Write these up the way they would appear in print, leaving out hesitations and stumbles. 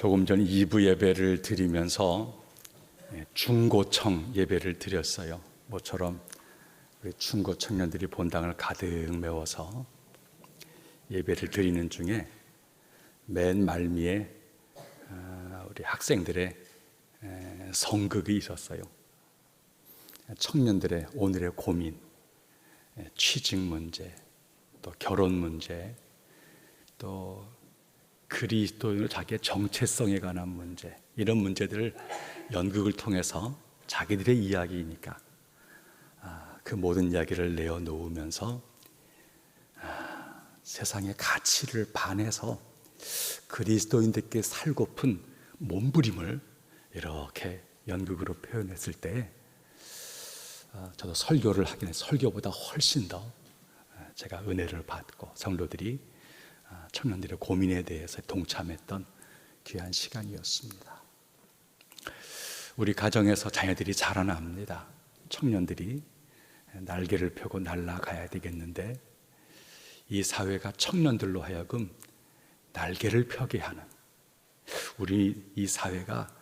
조금 전 2부 예배를 드리면서 중고청 예배를 드렸어요. 모처럼 우리 중고 청년들이 본당을 가득 메워서 예배를 드리는 중에 맨 말미에 우리 학생들의 성극이 있었어요. 청년들의 오늘의 고민, 취직 문제, 또 결혼 문제, 또 그리스도인의 자기의 정체성에 관한 문제, 이런 문제들을 연극을 통해서 자기들의 이야기이니까 그 모든 이야기를 내어놓으면서 세상의 가치를 반해서 그리스도인들께 살고픈 몸부림을 이렇게 연극으로 표현했을 때 저도 설교를 하긴 해서 설교보다 훨씬 더 제가 은혜를 받고 성도들이 청년들의 고민에 대해서 동참했던 귀한 시간이었습니다. 우리 가정에서 자녀들이 자라납니다. 청년들이 날개를 펴고 날아가야 되겠는데 이 사회가 청년들로 하여금 날개를 펴게 하는, 우리 이 사회가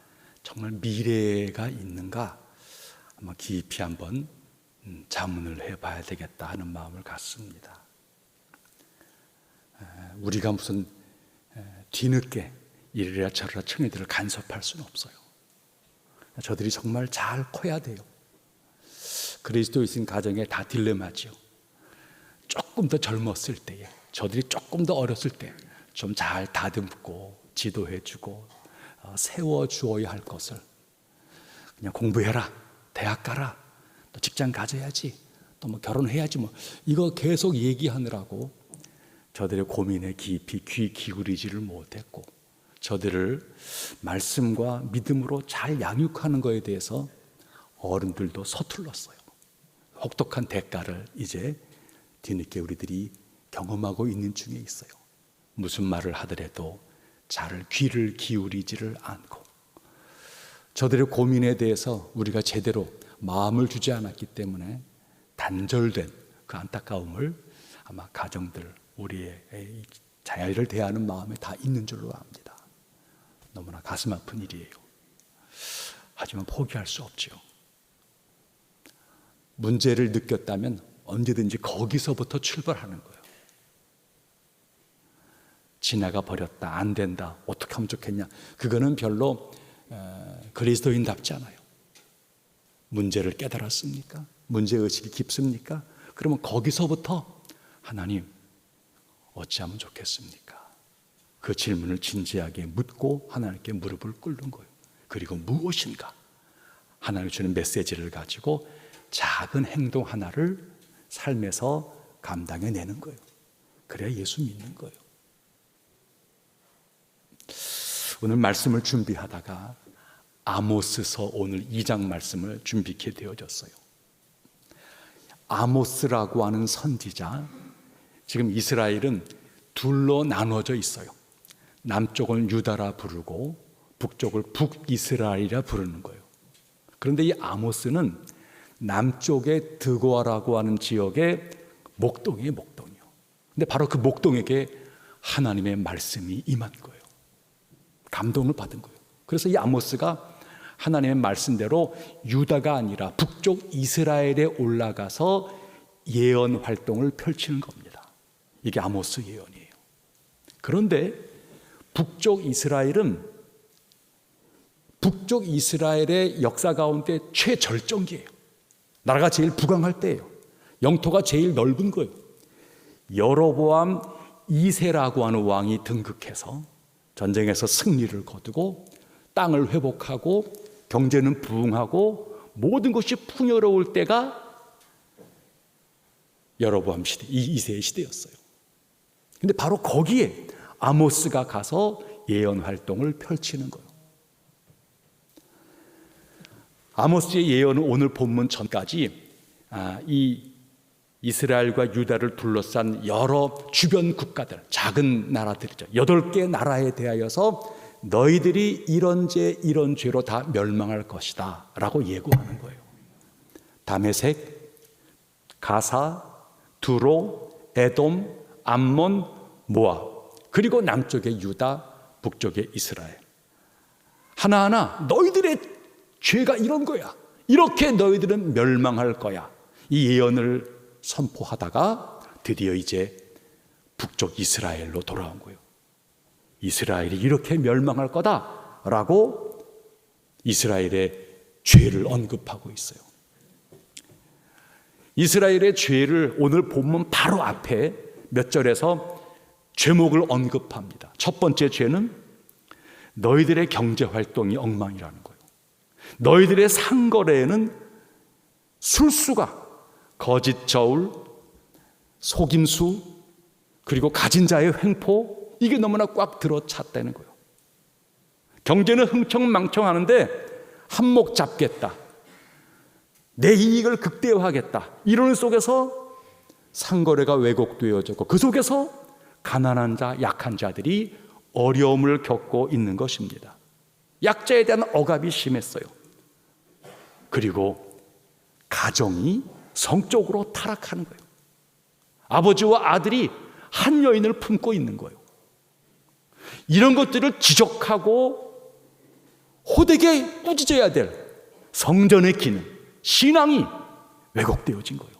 정말 미래가 있는가 한번 깊이 한번 자문을 해봐야 되겠다 하는 마음을 갖습니다. 우리가 무슨 뒤늦게 이래라 저래라 청년들을 간섭할 수는 없어요. 저들이 정말 잘 커야 돼요. 그리스도이신 가정에 다 딜레마죠. 조금 더 젊었을 때에, 저들이 조금 더 어렸을 때 좀 잘 다듬고 지도해주고 세워주어야 할 것을 그냥 공부해라, 대학 가라, 또 직장 가져야지, 또 뭐 결혼해야지, 뭐 이거 계속 얘기하느라고 저들의 고민에 깊이 귀 기울이지를 못했고, 저들을 말씀과 믿음으로 잘 양육하는 것에 대해서 어른들도 서툴렀어요. 혹독한 대가를 이제 뒤늦게 우리들이 경험하고 있는 중에 있어요. 무슨 말을 하더라도 잘 귀를 기울이지를 않고, 저들의 고민에 대해서 우리가 제대로 마음을 주지 않았기 때문에 단절된 그 안타까움을 아마 가정들, 우리의 자녀를 대하는 마음에 다 있는 줄로 압니다. 너무나 가슴 아픈 일이에요. 하지만 포기할 수 없죠. 문제를 느꼈다면 언제든지 거기서부터 출발하는 거예요. 지나가 버렸다, 안 된다, 어떻게 하면 좋겠냐, 그거는 별로 그리스도인답지 않아요. 문제를 깨달았습니까? 문제의식이 깊습니까? 그러면 거기서부터 하나님 어찌하면 좋겠습니까? 그 질문을 진지하게 묻고 하나님께 무릎을 꿇는 거예요. 그리고 무엇인가 하나님이 주는 메시지를 가지고 작은 행동 하나를 삶에서 감당해내는 거예요. 그래야 예수 믿는 거예요. 오늘 말씀을 준비하다가 아모스서 오늘 2장 말씀을 준비케 되어졌어요. 아모스라고 하는 선지자, 지금 이스라엘은 둘로 나눠져 있어요. 남쪽은 유다라 부르고 북쪽을 북이스라엘이라 부르는 거예요. 그런데 이 아모스는 남쪽의 드고아라고 하는 지역의 목동이에요, 목동이요. 근데 바로 그 목동에게 하나님의 말씀이 임한 거예요. 감동을 받은 거예요. 그래서 이 아모스가 하나님의 말씀대로 유다가 아니라 북쪽 이스라엘에 올라가서 예언 활동을 펼치는 겁니다. 이게 아모스 예언이에요. 그런데 북쪽 이스라엘의 역사 가운데 최절정기예요. 나라가 제일 부강할 때예요. 영토가 제일 넓은 거예요. 여로보암 2세라고 하는 왕이 등극해서 전쟁에서 승리를 거두고 땅을 회복하고 경제는 부흥하고 모든 것이 풍요로울 때가 여로보암 시대, 2세의 시대였어요. 근데 바로 거기에 아모스가 가서 예언 활동을 펼치는 거예요. 아모스의 예언은 오늘 본문 전까지 이 이스라엘과 유다를 둘러싼 여러 주변 국가들, 작은 나라들이죠. 8개 나라에 대하여서 너희들이 이런 죄로 다 멸망할 것이다 라고 예고하는 거예요. 다메섹, 가사, 두로, 에돔, 암몬, 모압, 그리고 남쪽의 유다, 북쪽의 이스라엘. 하나하나 너희들의 죄가 이런 거야. 이렇게 너희들은 멸망할 거야. 이 예언을 선포하다가 드디어 이제 북쪽 이스라엘로 돌아온 거예요. 이스라엘이 이렇게 멸망할 거다라고 이스라엘의 죄를 언급하고 있어요. 이스라엘의 죄를 오늘 본문 바로 앞에 몇 절에서 죄목을 언급합니다. 첫 번째 죄는 너희들의 경제활동이 엉망이라는 거예요. 너희들의 상거래에는 술수가, 거짓 저울, 속임수, 그리고 가진 자의 횡포, 이게 너무나 꽉 들어찼다는 거예요. 경제는 흥청망청하는데 한몫 잡겠다, 내 이익을 극대화하겠다, 이런 속에서 상거래가 왜곡되어졌고 그 속에서 가난한 자, 약한 자들이 어려움을 겪고 있는 것입니다. 약자에 대한 억압이 심했어요. 그리고 가정이 성적으로 타락하는 거예요. 아버지와 아들이 한 여인을 품고 있는 거예요. 이런 것들을 지적하고 호되게 꾸짖어야 될 성전의 기능, 신앙이 왜곡되어진 거예요.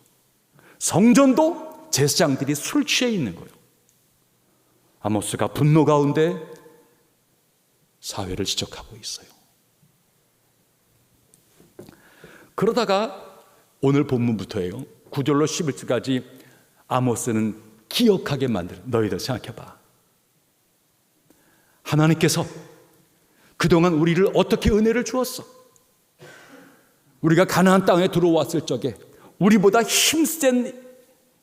성전도 제사장들이 술 취해 있는 거예요. 아모스가 분노 가운데 사회를 지적하고 있어요. 그러다가 오늘 본문부터예요. 9절로 11절까지 아모스는 기억하게 만들어. 너희들 생각해봐. 하나님께서 그동안 우리를 어떻게 은혜를 주었어? 우리가 가나안 땅에 들어왔을 적에 우리보다 힘센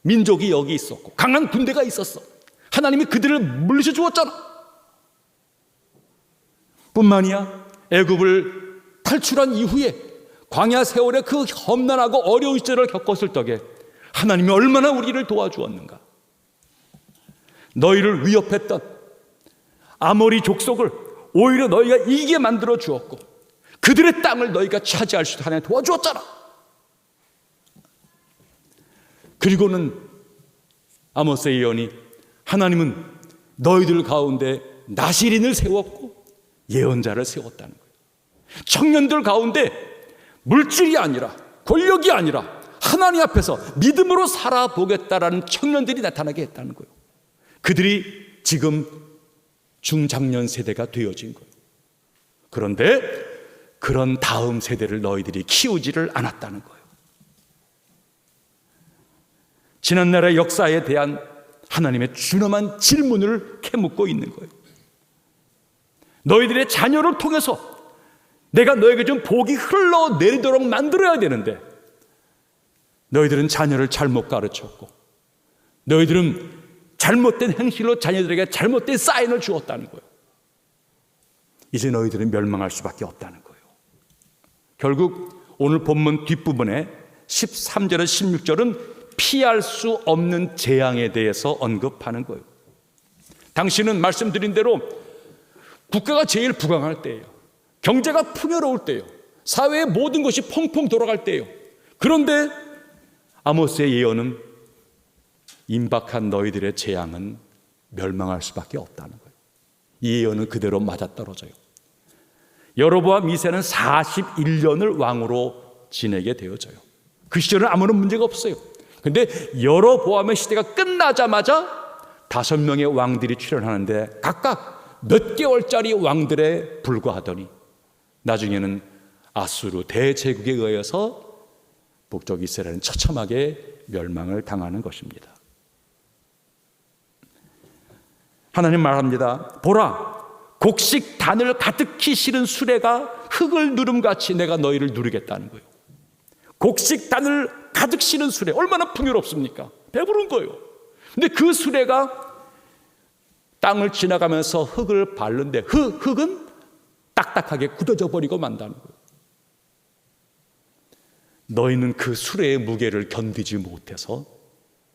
민족이 여기 있었고 강한 군대가 있었어. 하나님이 그들을 물리쳐 주었잖아. 뿐만이야, 애굽을 탈출한 이후에 광야 세월에 그 험난하고 어려운 시절을 겪었을 적에 하나님이 얼마나 우리를 도와주었는가. 너희를 위협했던 아모리 족속을 오히려 너희가 이기게 만들어 주었고 그들의 땅을 너희가 차지할 수 있도록 하나님 도와주었잖아. 그리고는 아모스의 예언이 하나님은 너희들 가운데 나시린을 세웠고 예언자를 세웠다는 거예요. 청년들 가운데 물질이 아니라 권력이 아니라 하나님 앞에서 믿음으로 살아보겠다라는 청년들이 나타나게 했다는 거예요. 그들이 지금 중장년 세대가 되어진 거예요. 그런데 그런 다음 세대를 너희들이 키우지를 않았다는 거예요. 지난날의 역사에 대한 하나님의 준엄한 질문을 캐묻고 있는 거예요. 너희들의 자녀를 통해서 내가 너에게 좀 복이 흘러내리도록 만들어야 되는데 너희들은 자녀를 잘못 가르쳤고 너희들은 잘못된 행실로 자녀들에게 잘못된 사인을 주었다는 거예요. 이제 너희들은 멸망할 수밖에 없다는 거예요. 결국 오늘 본문 뒷부분에 13절에 16절은 피할 수 없는 재앙에 대해서 언급하는 거예요. 당신은 말씀드린 대로 국가가 제일 부강할 때예요. 경제가 풍요로울 때예요. 사회의 모든 것이 펑펑 돌아갈 때예요. 그런데 아모스의 예언은 임박한 너희들의 재앙은 멸망할 수밖에 없다는 거예요. 이 예언은 그대로 맞아떨어져요. 여로보암 2세는 41년을 왕으로 지내게 되어져요. 그 시절은 아무런 문제가 없어요. 근데 여로보암의 시대가 끝나자마자 5명의 왕들이 출현하는데 각각 몇 개월짜리 왕들에 불과하더니 나중에는 아수르 대제국에 의해서 북쪽 이스라엘은 처참하게 멸망을 당하는 것입니다. 하나님 말합니다. 보라, 곡식 단을 가득히 실은 수레가 흙을 누름같이 내가 너희를 누르겠다는 거예요. 곡식 단을 가득 실은 수레, 얼마나 풍요롭습니까? 배부른 거예요. 근데 그 수레가 땅을 지나가면서 흙을 밟는데 흙은 딱딱하게 굳어져 버리고 만다는 거예요. 너희는 그 수레의 무게를 견디지 못해서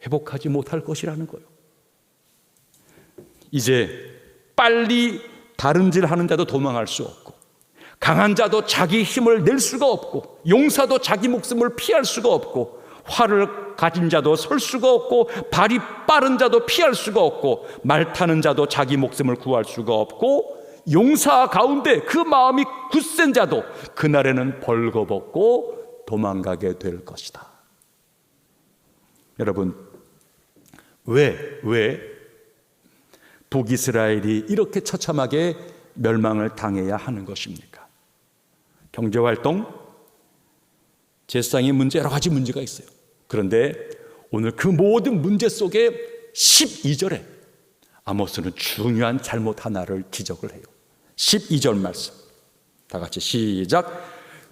회복하지 못할 것이라는 거예요. 이제 빨리 다름질하는 자도 도망할 수 없고 강한 자도 자기 힘을 낼 수가 없고 용사도 자기 목숨을 피할 수가 없고 활을 가진 자도 설 수가 없고 발이 빠른 자도 피할 수가 없고 말 타는 자도 자기 목숨을 구할 수가 없고 용사 가운데 그 마음이 굳센 자도 그날에는 벌거벗고 도망가게 될 것이다. 여러분, 왜 북이스라엘이 이렇게 처참하게 멸망을 당해야 하는 것입니까? 경제활동, 제사상의 문제, 여러 가지 문제가 있어요. 그런데 오늘 그 모든 문제 속에 12절에 아모스는 중요한 잘못 하나를 지적을 해요. 12절 말씀 다 같이 시작.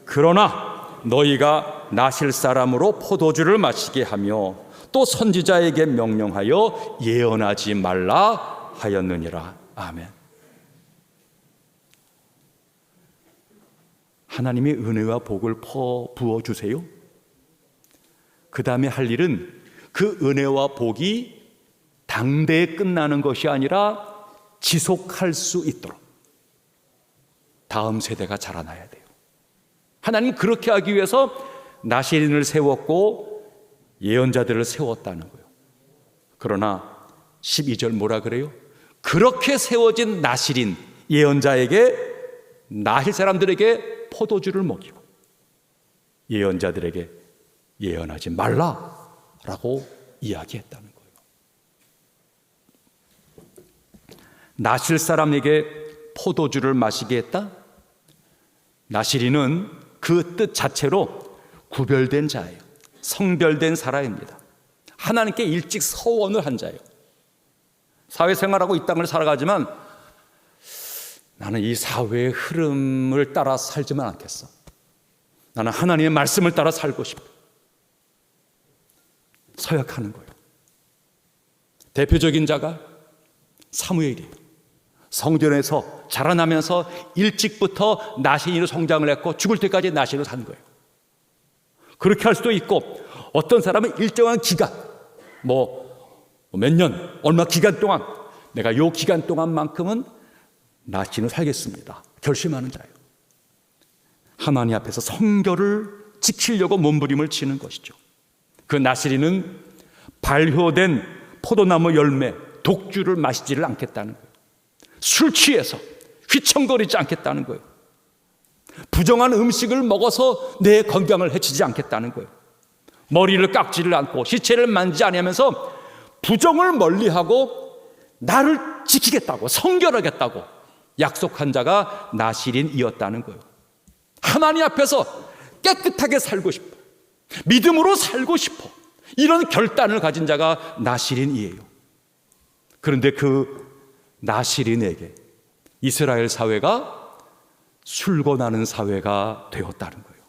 그러나 너희가 나실 사람으로 포도주를 마시게 하며 또 선지자에게 명령하여 예언하지 말라 하였느니라. 아멘. 하나님의 은혜와 복을 부어주세요. 그 다음에 할 일은 그 은혜와 복이 당대에 끝나는 것이 아니라 지속할 수 있도록 다음 세대가 자라나야 돼요. 하나님 그렇게 하기 위해서 나시린을 세웠고 예언자들을 세웠다는 거예요. 그러나 12절 뭐라 그래요? 그렇게 세워진 나시린 예언자에게, 나힐 사람들에게 포도주를 먹이고 예언자들에게 예언하지 말라라고 이야기했다는 거예요. 나실 사람에게 포도주를 마시게 했다? 나시린은 그 뜻 자체로 구별된 자예요. 성별된 사람입니다. 하나님께 일찍 서원을 한 자예요. 사회생활하고 이 땅을 살아가지만 나는 이 사회의 흐름을 따라 살지만 않겠어. 나는 하나님의 말씀을 따라 살고 싶어. 서약하는 거예요. 대표적인 자가 사무엘이에요. 성전에서 자라나면서 일찍부터 나시인으로 성장을 했고 죽을 때까지 나시인으로 산 거예요. 그렇게 할 수도 있고, 어떤 사람은 일정한 기간, 몇 년, 얼마 기간 동안 내가 요 기간 동안만큼은 나시인으로 살겠습니다 결심하는 자예요. 하나님 앞에서 성결을 지키려고 몸부림을 치는 것이죠. 그 나시린은 발효된 포도나무 열매, 독주를 마시지를 않겠다는 거예요. 술 취해서 휘청거리지 않겠다는 거예요. 부정한 음식을 먹어서 내 건강을 해치지 않겠다는 거예요. 머리를 깎지를 않고 시체를 만지지 않으면서 부정을 멀리하고 나를 지키겠다고, 성결하겠다고 약속한 자가 나시린이었다는 거예요. 하나님 앞에서 깨끗하게 살고 싶어, 믿음으로 살고 싶어, 이런 결단을 가진 자가 나시린이에요. 그런데 그 나시린에게 이스라엘 사회가 술권하는 사회가 되었다는 거예요.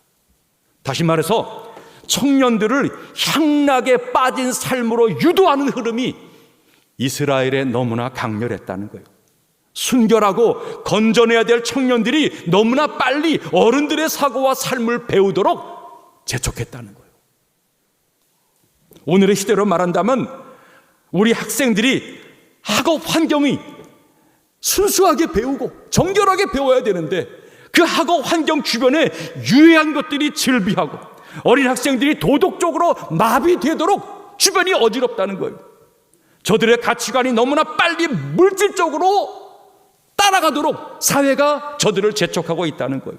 다시 말해서 청년들을 향락에 빠진 삶으로 유도하는 흐름이 이스라엘에 너무나 강렬했다는 거예요. 순결하고 건전해야 될 청년들이 너무나 빨리 어른들의 사고와 삶을 배우도록 재촉했다는 거예요. 오늘의 시대로 말한다면 우리 학생들이 학업 환경이 순수하게 배우고 정결하게 배워야 되는데 그 학업 환경 주변에 유해한 것들이 즐비하고 어린 학생들이 도덕적으로 마비되도록 주변이 어지럽다는 거예요. 저들의 가치관이 너무나 빨리 물질적으로 따라가도록 사회가 저들을 재촉하고 있다는 거예요.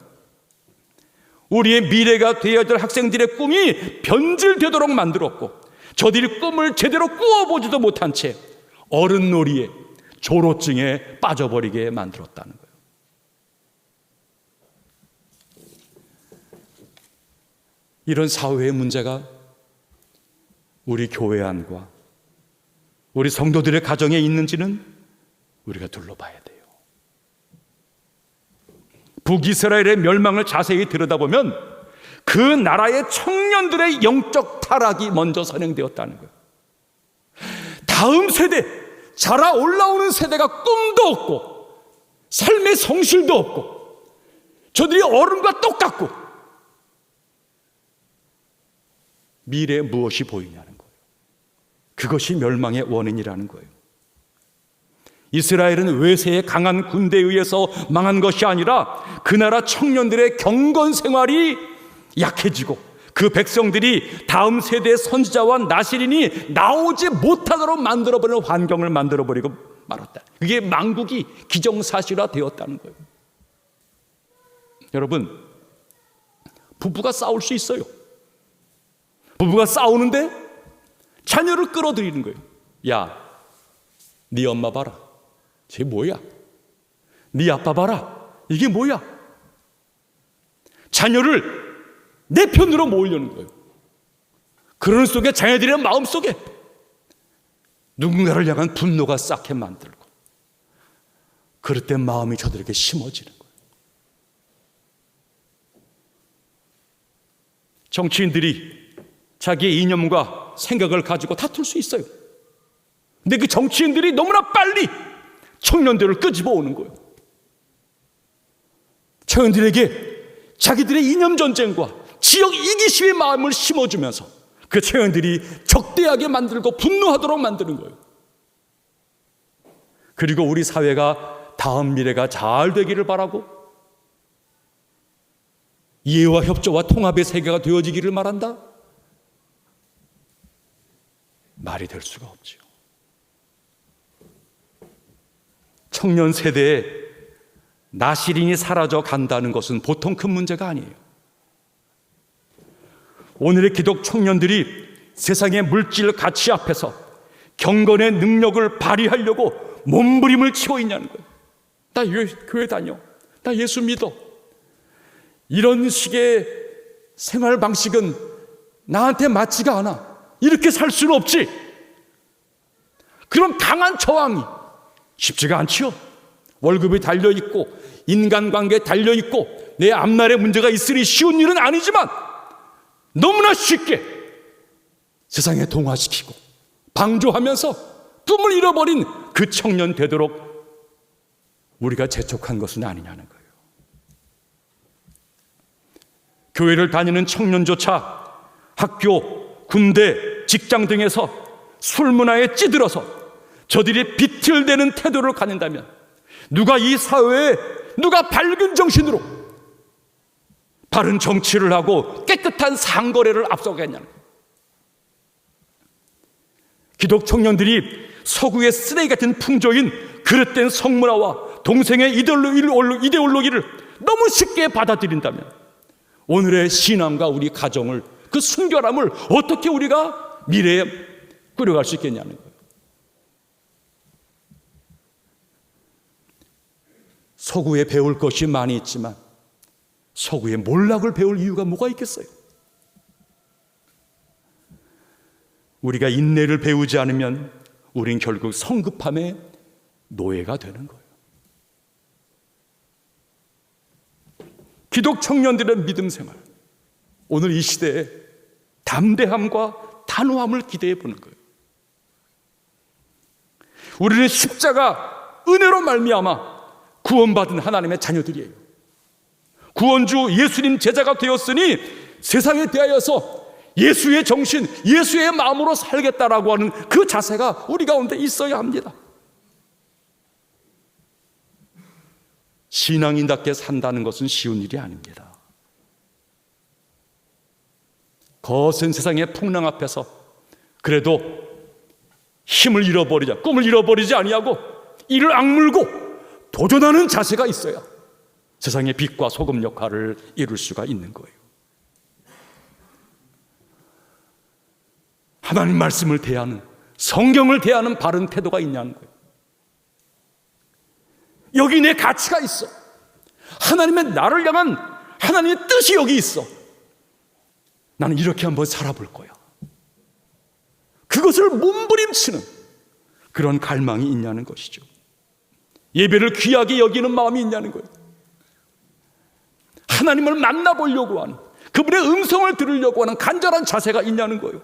우리의 미래가 되어야 될 학생들의 꿈이 변질되도록 만들었고 저들이 꿈을 제대로 꾸어보지도 못한 채 어른놀이에, 조로증에 빠져버리게 만들었다는 거예요. 이런 사회의 문제가 우리 교회 안과 우리 성도들의 가정에 있는지는 우리가 둘러봐야 돼요. 북이스라엘의 멸망을 자세히 들여다보면 그 나라의 청년들의 영적 타락이 먼저 선행되었다는 거예요. 다음 세대, 자라 올라오는 세대가 꿈도 없고 삶의 성실도 없고 저들이 어른과 똑같고 미래에 무엇이 보이냐는 거예요. 그것이 멸망의 원인이라는 거예요. 이스라엘은 외세의 강한 군대에 의해서 망한 것이 아니라 그 나라 청년들의 경건 생활이 약해지고 그 백성들이 다음 세대의 선지자와 나시린이 나오지 못하도록 만들어버리는 환경을 만들어버리고 말았다. 그게 만국이 기정사실화 되었다는 거예요. 여러분, 부부가 싸울 수 있어요. 부부가 싸우는데 자녀를 끌어들이는 거예요. 야, 네 엄마 봐라. 쟤 뭐야? 네 아빠 봐라. 이게 뭐야? 자녀를 내 편으로 모으려는 거예요. 그런 속에 자녀들의 마음 속에 누군가를 향한 분노가 쌓게 만들고, 그럴 때 마음이 저들에게 심어지는 거예요. 정치인들이 자기의 이념과 생각을 가지고 다툴 수 있어요. 근데 그 정치인들이 너무나 빨리 청년들을 끄집어 오는 거예요. 청년들에게 자기들의 이념 전쟁과 지역 이기심의 마음을 심어주면서 그 청년들이 적대하게 만들고 분노하도록 만드는 거예요. 그리고 우리 사회가 다음 미래가 잘 되기를 바라고 이해와 협조와 통합의 세계가 되어지기를 말한다? 말이 될 수가 없지요. 청년 세대에 나시린이 사라져 간다는 것은 보통 큰 문제가 아니에요. 오늘의 기독 청년들이 세상의 물질 가치 앞에서 경건의 능력을 발휘하려고 몸부림을 치고 있냐는 거예요. 나 교회 다녀. 나 예수 믿어. 이런 식의 생활 방식은 나한테 맞지가 않아. 이렇게 살 수는 없지. 그런 강한 저항이 쉽지가 않지요. 월급이 달려있고 인간관계에 달려있고 내 앞날에 문제가 있으니 쉬운 일은 아니지만 너무나 쉽게 세상에 동화시키고 방조하면서 꿈을 잃어버린 그 청년 되도록 우리가 재촉한 것은 아니냐는 거예요. 교회를 다니는 청년조차 학교, 군대, 직장 등에서 술 문화에 찌들어서 저들이 비틀대는 태도를 갖는다면 누가 이 사회에 누가 밝은 정신으로 바른 정치를 하고 깨끗한 상거래를 앞서가겠냐는 거예요. 기독 청년들이 서구의 쓰레기 같은 풍조인 그릇된 성문화와 동생의 이데올로기를 너무 쉽게 받아들인다면 오늘의 신앙과 우리 가정을, 그 순결함을 어떻게 우리가 미래에 꾸려갈 수 있겠냐는 거예요. 서구에 배울 것이 많이 있지만 서구의 몰락을 배울 이유가 뭐가 있겠어요? 우리가 인내를 배우지 않으면 우린 결국 성급함의 노예가 되는 거예요. 기독 청년들의 믿음 생활, 오늘 이 시대에 담대함과 단호함을 기대해 보는 거예요. 우리는 십자가 은혜로 말미암아 구원받은 하나님의 자녀들이에요. 구원주 예수님 제자가 되었으니 세상에 대하여서 예수의 정신, 예수의 마음으로 살겠다라고 하는 그 자세가 우리 가운데 있어야 합니다. 신앙인답게 산다는 것은 쉬운 일이 아닙니다. 거센 세상의 풍랑 앞에서 그래도 힘을 잃어버리자, 꿈을 잃어버리지 아니하고 이를 악물고 도전하는 자세가 있어야 세상의 빛과 소금 역할을 이룰 수가 있는 거예요. 하나님 말씀을 대하는, 성경을 대하는 바른 태도가 있냐는 거예요. 여기 내 가치가 있어. 하나님의 나를 향한 하나님의 뜻이 여기 있어. 나는 이렇게 한번 살아볼 거야. 그것을 몸부림치는 그런 갈망이 있냐는 것이죠. 예배를 귀하게 여기는 마음이 있냐는 거예요. 하나님을 만나보려고 하는, 그분의 음성을 들으려고 하는 간절한 자세가 있냐는 거예요.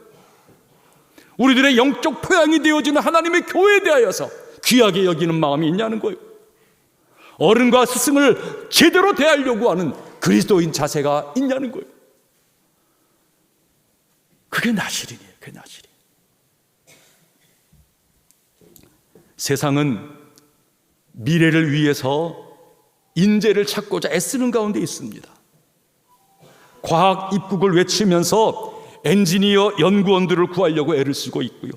우리들의 영적 토양이 되어지는 하나님의 교회에 대하여서 귀하게 여기는 마음이 있냐는 거예요. 어른과 스승을 제대로 대하려고 하는 그리스도인 자세가 있냐는 거예요. 그게 나시린이에요. 그게 나시린. 세상은 미래를 위해서 인재를 찾고자 애쓰는 가운데 있습니다. 과학 입국을 외치면서 엔지니어 연구원들을 구하려고 애를 쓰고 있고요.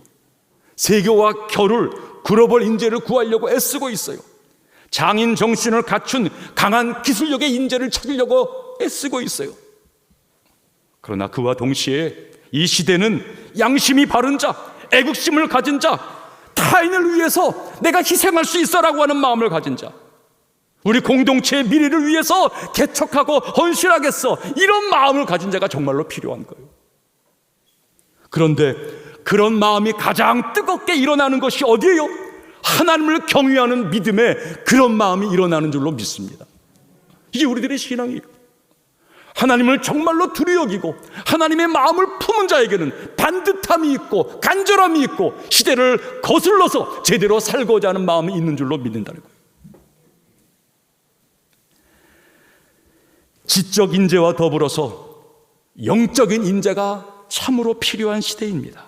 세계와 결을 글로벌 인재를 구하려고 애쓰고 있어요. 장인 정신을 갖춘 강한 기술력의 인재를 찾으려고 애쓰고 있어요. 그러나 그와 동시에 이 시대는 양심이 바른 자, 애국심을 가진 자, 타인을 위해서 내가 희생할 수 있어라고 하는 마음을 가진 자, 우리 공동체의 미래를 위해서 개척하고 헌신하겠어, 이런 마음을 가진 자가 정말로 필요한 거예요. 그런데 그런 마음이 가장 뜨겁게 일어나는 것이 어디예요? 하나님을 경외하는 믿음에 그런 마음이 일어나는 줄로 믿습니다. 이게 우리들의 신앙이에요. 하나님을 정말로 두려워 여기고 하나님의 마음을 품은 자에게는 반듯함이 있고 간절함이 있고 시대를 거슬러서 제대로 살고자 하는 마음이 있는 줄로 믿는다는 거예요. 지적 인재와 더불어서 영적인 인재가 참으로 필요한 시대입니다.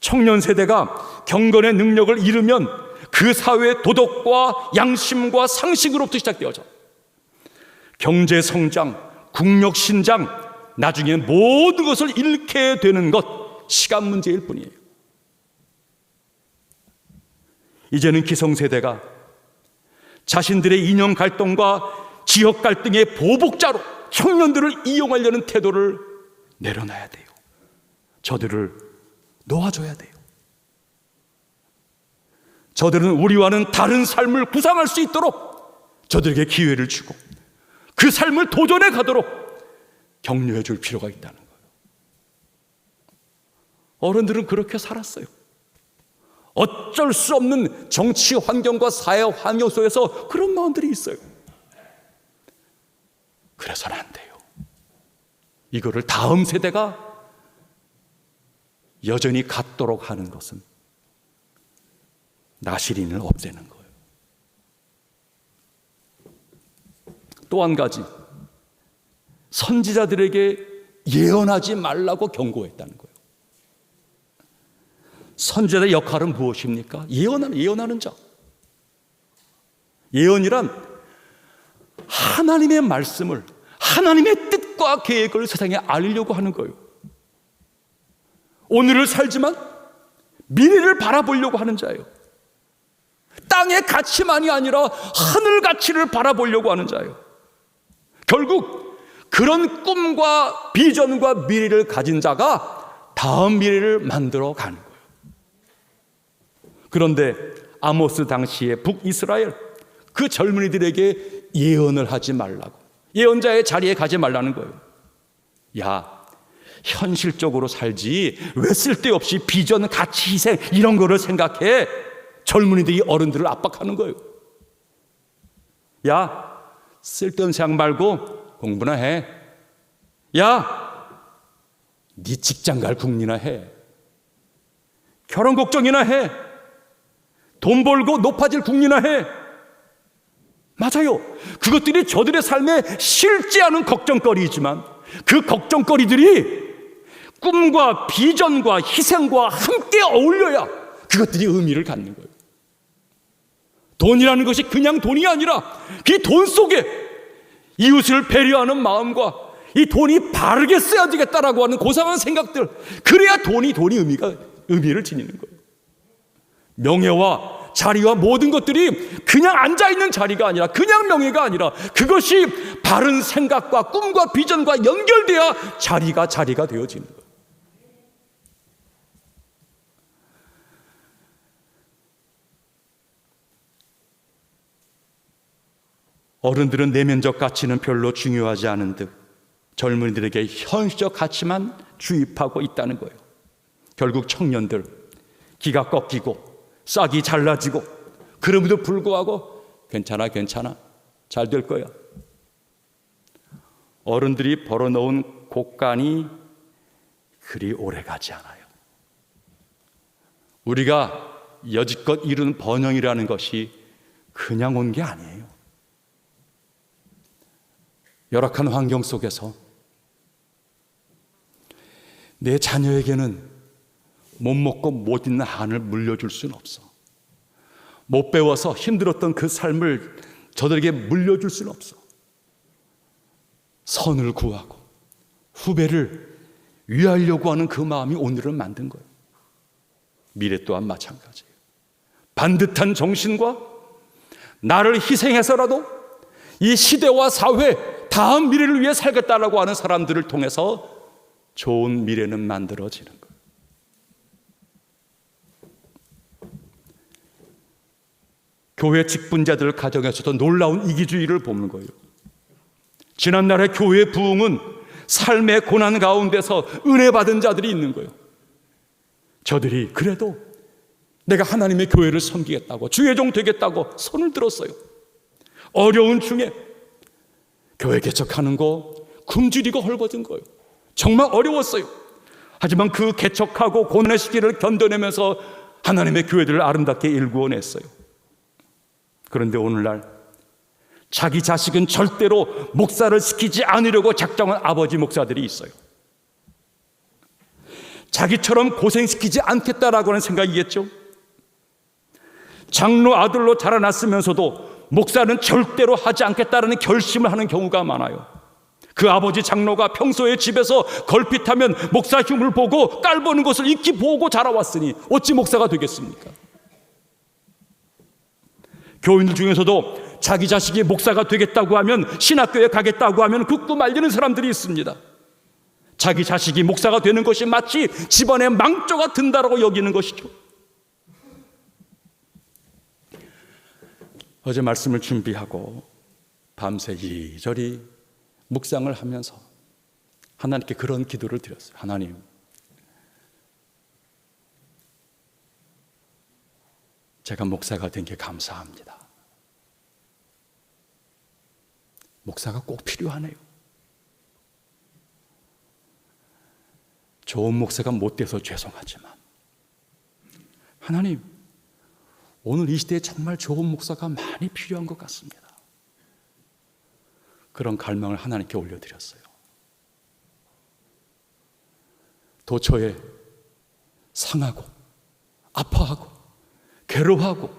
청년 세대가 경건의 능력을 잃으면 그 사회의 도덕과 양심과 상식으로부터 시작되어져 경제 성장, 국력 신장, 나중에 모든 것을 잃게 되는 것, 시간 문제일 뿐이에요. 이제는 기성세대가 자신들의 이념 갈등과 지역 갈등의 보복자로 청년들을 이용하려는 태도를 내려놔야 돼요. 저들을 놓아줘야 돼요. 저들은 우리와는 다른 삶을 구상할 수 있도록 저들에게 기회를 주고 그 삶을 도전해 가도록 격려해 줄 필요가 있다는 거예요. 어른들은 그렇게 살았어요. 어쩔 수 없는 정치 환경과 사회 환경 속에서 그런 마음들이 있어요. 그래서는 안 돼요. 이거를 다음 세대가 여전히 갖도록 하는 것은 나시린을 없애는 거예요. 또 한 가지, 선지자들에게 예언하지 말라고 경고했다는 거예요. 선지자의 역할은 무엇입니까? 예언하는 자. 예언이란 하나님의 말씀을, 하나님의 뜻과 계획을 세상에 알리려고 하는 거예요. 오늘을 살지만 미래를 바라보려고 하는 자예요. 땅의 가치만이 아니라 하늘 가치를 바라보려고 하는 자예요. 결국 그런 꿈과 비전과 미래를 가진 자가 다음 미래를 만들어 가는 거예요. 그런데 아모스 당시의 북이스라엘 그 젊은이들에게 예언을 하지 말라고, 예언자의 자리에 가지 말라는 거예요. 야, 현실적으로 살지 왜 쓸데없이 비전, 가치, 희생 이런 거를 생각해? 젊은이들이 어른들을 압박하는 거예요. 야, 쓸데없는 생각 말고 공부나 해. 야, 네 직장 갈 궁리나 해. 결혼 걱정이나 해. 돈 벌고 높아질 궁리나 해. 맞아요. 그것들이 저들의 삶에 실지 않은 걱정거리이지만 그 걱정거리들이 꿈과 비전과 희생과 함께 어울려야 그것들이 의미를 갖는 거예요. 돈이라는 것이 그냥 돈이 아니라 그 돈 속에 이웃을 배려하는 마음과 이 돈이 바르게 써야 되겠다라고 하는 고상한 생각들, 그래야 돈이 의미를 지니는 거예요. 명예와 자리와 모든 것들이 그냥 앉아있는 자리가 아니라, 그냥 명예가 아니라 그것이 바른 생각과 꿈과 비전과 연결돼야 자리가 되어지는 거예요. 어른들은 내면적 가치는 별로 중요하지 않은 듯 젊은이들에게 현실적 가치만 주입하고 있다는 거예요. 결국 청년들 기가 꺾이고 싹이 잘라지고 그럼에도 불구하고 괜찮아 잘 될 거야. 어른들이 벌어놓은 곡간이 그리 오래가지 않아요. 우리가 여지껏 이룬 번영이라는 것이 그냥 온 게 아니에요. 열악한 환경 속에서 내 자녀에게는 못 먹고 못 입는 한을 물려줄 수는 없어. 못 배워서 힘들었던 그 삶을 저들에게 물려줄 수는 없어. 선을 구하고 후배를 위하려고 하는 그 마음이 오늘을 만든 거예요. 미래 또한 마찬가지예요. 반듯한 정신과 나를 희생해서라도 이 시대와 사회, 다음 미래를 위해 살겠다라고 하는 사람들을 통해서 좋은 미래는 만들어지는 거예요. 교회 직분자들 가정에서도 놀라운 이기주의를 보는 거예요. 지난날의 교회의 부흥은 삶의 고난 가운데서 은혜 받은 자들이 있는 거예요. 저들이 그래도 내가 하나님의 교회를 섬기겠다고, 주의 종 되겠다고 손을 들었어요. 어려운 중에 교회 개척하는 거 굶주리고 헐벗은 거예요. 정말 어려웠어요. 하지만 그 개척하고 고난의 시기를 견뎌내면서 하나님의 교회들을 아름답게 일구어냈어요. 그런데 오늘날 자기 자식은 절대로 목사를 시키지 않으려고 작정한 아버지 목사들이 있어요. 자기처럼 고생시키지 않겠다라고 하는 생각이겠죠. 장로 아들로 자라났으면서도 목사는 절대로 하지 않겠다라는 결심을 하는 경우가 많아요. 그 아버지 장로가 평소에 집에서 걸핏하면 목사 흉을 보고 깔보는 것을 익히 보고 자라왔으니 어찌 목사가 되겠습니까? 교인들 중에서도 자기 자식이 목사가 되겠다고 하면, 신학교에 가겠다고 하면 굽고 말리는 사람들이 있습니다. 자기 자식이 목사가 되는 것이 마치 집안에 망조가 든다라고 여기는 것이죠. 어제 말씀을 준비하고 밤새 이리저리 묵상을 하면서 하나님께 그런 기도를 드렸어요. 하나님, 제가 목사가 된 게 감사합니다. 목사가 꼭 필요하네요. 좋은 목사가 못 돼서 죄송하지만 하나님, 오늘 이 시대에 정말 좋은 목사가 많이 필요한 것 같습니다. 그런 갈망을 하나님께 올려드렸어요. 도처에 상하고 아파하고 괴로워하고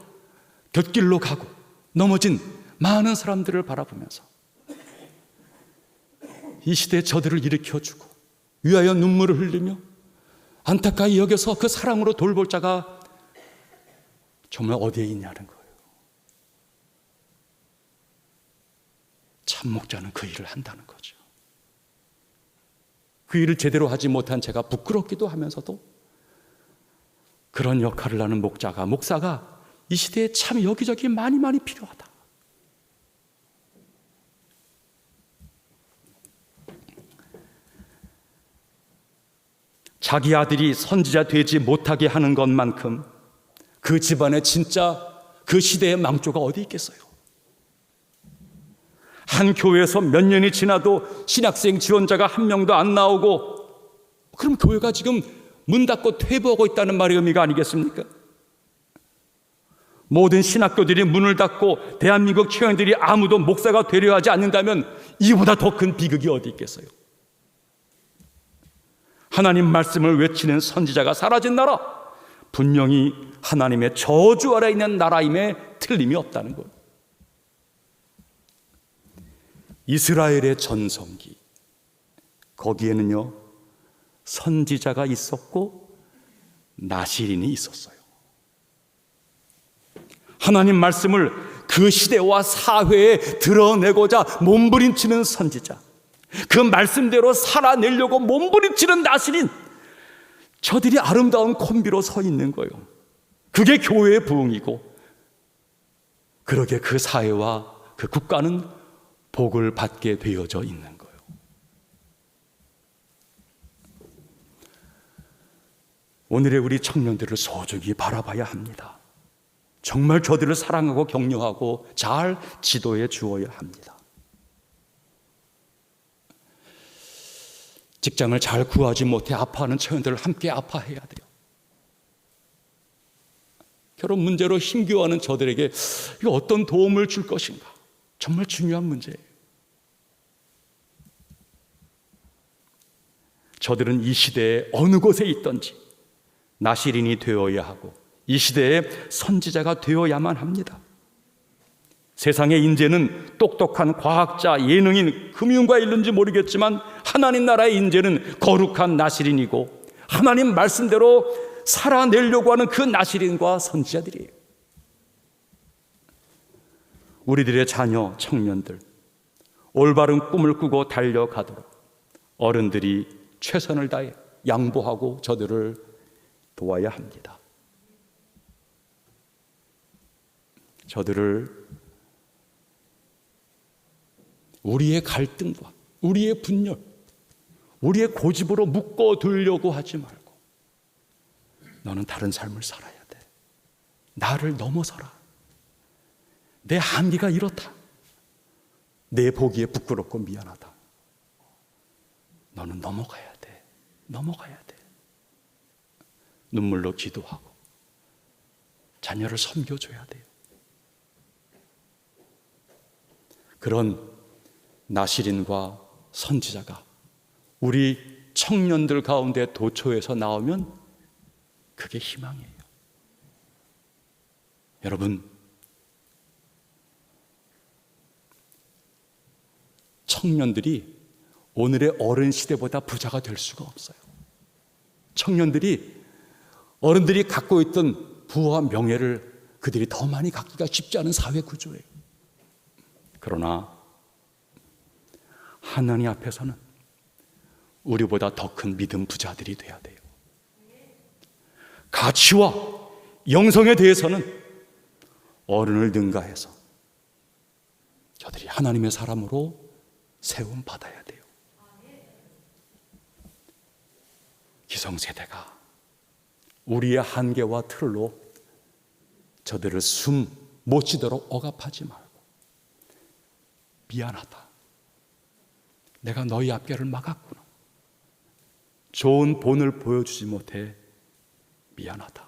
곁길로 가고 넘어진 많은 사람들을 바라보면서 이 시대에 저들을 일으켜주고 위하여 눈물을 흘리며 안타까이 여겨서 그 사랑으로 돌볼 자가 정말 어디에 있냐는 거예요. 참 목자는 그 일을 한다는 거죠. 그 일을 제대로 하지 못한 제가 부끄럽기도 하면서도 그런 역할을 하는 목사가 이 시대에 참 여기저기 많이 필요하다. 자기 아들이 선지자 되지 못하게 하는 것만큼 그 집안에 진짜 그 시대의 망조가 어디 있겠어요? 한 교회에서 몇 년이 지나도 신학생 지원자가 한 명도 안 나오고, 그럼 교회가 지금 문 닫고 퇴보하고 있다는 말의 의미가 아니겠습니까? 모든 신학교들이 문을 닫고 대한민국 청년들이 아무도 목사가 되려 하지 않는다면 이보다 더 큰 비극이 어디 있겠어요? 하나님 말씀을 외치는 선지자가 사라진 나라, 분명히 하나님의 저주 아래 있는 나라임에 틀림이 없다는 것. 이스라엘의 전성기, 거기에는요 선지자가 있었고 나시린이 있었어요. 하나님 말씀을 그 시대와 사회에 드러내고자 몸부림치는 선지자, 그 말씀대로 살아내려고 몸부림치는 나시린, 저들이 아름다운 콤비로 서 있는 거예요. 그게 교회의 부흥이고, 그러게 그 사회와 그 국가는 복을 받게 되어져 있는 거예요. 오늘의 우리 청년들을 소중히 바라봐야 합니다. 정말 저들을 사랑하고 격려하고 잘 지도해 주어야 합니다. 직장을 잘 구하지 못해 아파하는 청년들을 함께 아파해야 돼요. 결혼 문제로 힘겨워하는 저들에게 이거 어떤 도움을 줄 것인가, 정말 중요한 문제예요. 저들은 이 시대에 어느 곳에 있든지 나시린이 되어야 하고 이 시대에 선지자가 되어야만 합니다. 세상의 인재는 똑똑한 과학자, 예능인, 금융가에 있는지 모르겠지만 하나님 나라의 인재는 거룩한 나시린이고 하나님 말씀대로 살아내려고 하는 그 나시린과 선지자들이에요. 우리들의 자녀, 청년들 올바른 꿈을 꾸고 달려가도록 어른들이 최선을 다해 양보하고 저들을 도와야 합니다. 저들을 우리의 갈등과 우리의 분열, 우리의 고집으로 묶어두려고 하지 말고 너는 다른 삶을 살아야 돼. 나를 넘어서라. 내 한계가 이렇다. 내 보기에 부끄럽고 미안하다. 너는 넘어가야 돼. 넘어가야 돼. 눈물로 기도하고 자녀를 섬겨줘야 돼요. 그런 나시린과 선지자가 우리 청년들 가운데 도처에서 나오면 그게 희망이에요. 여러분, 청년들이 오늘의 어른 시대보다 부자가 될 수가 없어요. 청년들이 어른들이 갖고 있던 부와 명예를 그들이 더 많이 갖기가 쉽지 않은 사회 구조예요. 그러나 하나님 앞에서는 우리보다 더 큰 믿음 부자들이 돼야 돼요. 가치와 영성에 대해서는 어른을 능가해서 저들이 하나님의 사람으로 세움 받아야 돼요. 기성세대가 우리의 한계와 틀로 저들을 숨 못 쉬도록 억압하지 말고 미안하다. 내가 너희 앞길을 막았구나. 좋은 본을 보여주지 못해 미안하다.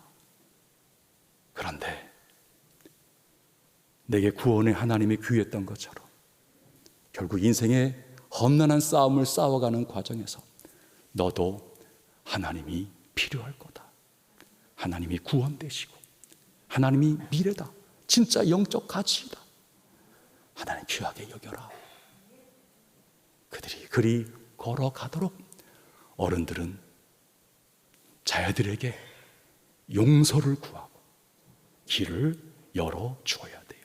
그런데 내게 구원의 하나님이 귀했던 것처럼 결국 인생의 험난한 싸움을 싸워가는 과정에서 너도 하나님이 필요할 거다. 하나님이 구원되시고 하나님이 미래다. 진짜 영적 가치이다. 하나님 귀하게 여겨라. 그들이 그리 걸어가도록 어른들은 자녀들에게 용서를 구하고 길을 열어주어야 돼요.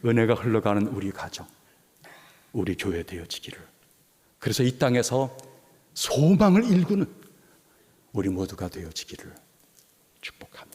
은혜가 흘러가는 우리 가정, 우리 교회 되어지기를. 그래서 이 땅에서 소망을 일구는 우리 모두가 되어지기를 축복합니다.